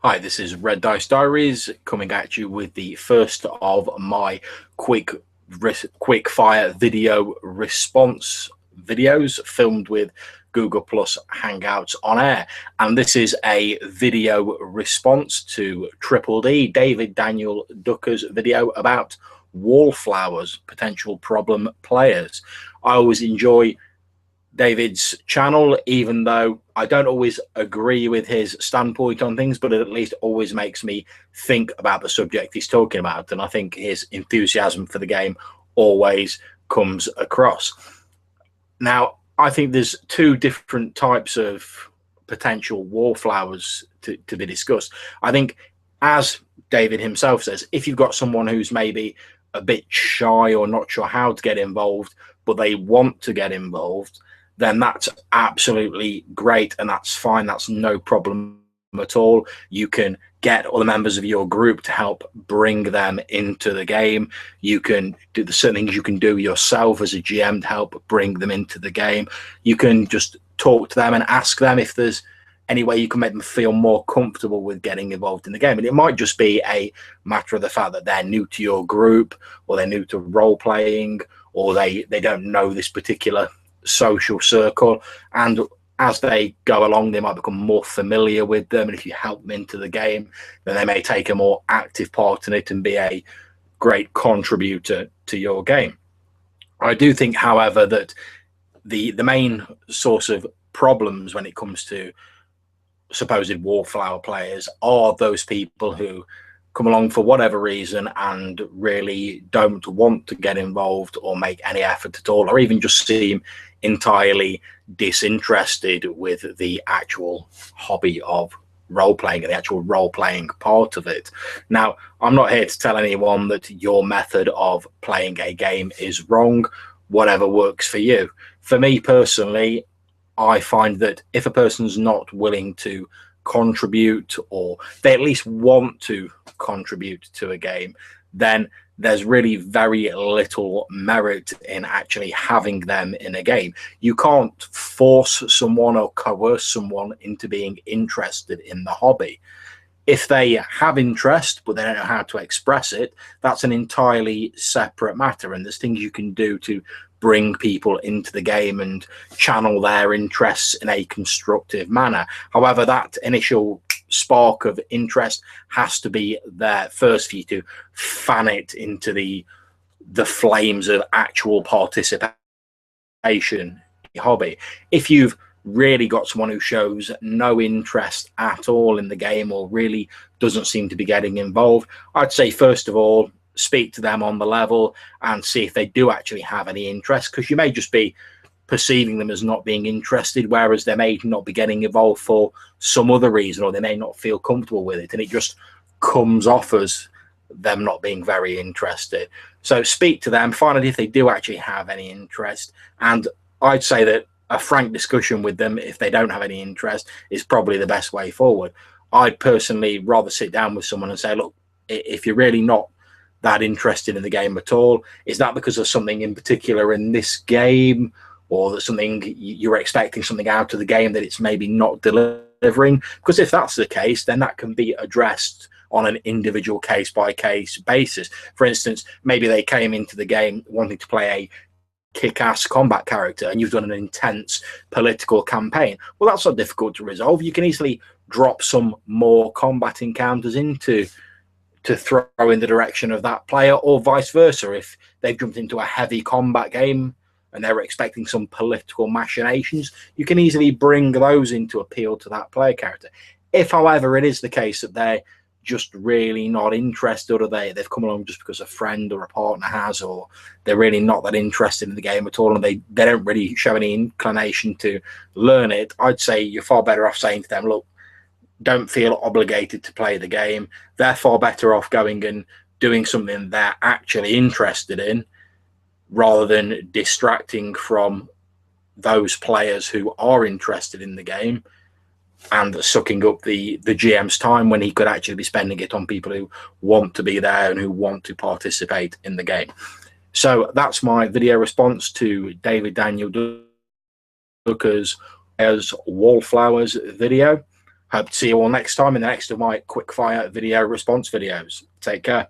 Hi, this is Red Dice Diaries coming at you with the first of my quick fire video response videos filmed with Google Plus Hangouts on air. And this is a video response to Triple D, David Daniel Ducker's video about wallflowers, potential problem players. I always enjoy David's channel, even though I don't always agree with his standpoint on things, but it at least always makes me think about the subject he's talking about. And I think his enthusiasm for the game always comes across. Now, I think there's two different types of potential wallflowers to be discussed. I think, as David himself says, if you've got someone who's maybe a bit shy or not sure how to get involved, but they want to get involved, then that's absolutely great and that's fine. That's no problem at all. You can get other members of your group to help bring them into the game. You can do the certain things you can do yourself as a GM to help bring them into the game. You can just talk to them and ask them if there's any way you can make them feel more comfortable with getting involved in the game. And it might just be a matter of the fact that they're new to your group, or they're new to role playing, or they don't know this particular social circle, and as they go along they might become more familiar with them, and if you help them into the game then they may take a more active part in it and be a great contributor to your game. I do think, however, that the main source of problems when it comes to supposed wallflower players are those people who come along for whatever reason and really don't want to get involved or make any effort at all, or even just seem entirely disinterested with the actual hobby of role playing and the actual role playing part of it. Now, I'm not here to tell anyone that your method of playing a game is wrong. Whatever works for you. For me personally, I find that if a person's not willing to contribute, or they at least want to contribute to a game, then there's really very little merit in actually having them in a game. You can't force someone or coerce someone into being interested in the hobby. If they have interest but they don't know how to express it, that's an entirely separate matter, and there's things you can do to bring people into the game and channel their interests in a constructive manner. However, that initial spark of interest has to be there first for you to fan it into the flames of actual participation in your hobby. If you've really got someone who shows no interest at all in the game, or really doesn't seem to be getting involved, I'd say first of all speak to them on the level and see if they do actually have any interest, because you may just be perceiving them as not being interested, whereas they may not be getting involved for some other reason, or they may not feel comfortable with it, and it just comes off as them not being very interested. So speak to them, find out if they do actually have any interest, and I'd say that a frank discussion with them, if they don't have any interest, is probably the best way forward. I'd personally rather sit down with someone and say, look, if you're really not that interested in the game at all, is that because of something in particular in this game, or that something you're expecting something out of the game that it's maybe not delivering? Because if that's the case, then that can be addressed on an individual case by case basis. For instance, maybe they came into the game wanting to play a kick-ass combat character and you've done an intense political campaign. Well, that's not difficult to resolve. You can easily drop some more combat encounters into to throw in the direction of that player, or vice versa. If they've jumped into a heavy combat game and they're expecting some political machinations, you can easily bring those in to appeal to that player character. If, however, it is the case that they're just really not interested, or they've come along just because a friend or a partner has, or they're really not that interested in the game at all, and they don't really show any inclination to learn it, I'd say you're far better off saying to them, look, don't feel obligated to play the game. They're far better off going and doing something they're actually interested in, rather than distracting from those players who are interested in the game and sucking up the GM's time when he could actually be spending it on people who want to be there and who want to participate in the game. So that's my video response to David Daniel Ducker's Wallflowers video. Hope to see you all next time in the next of my quick fire video response videos. Take care.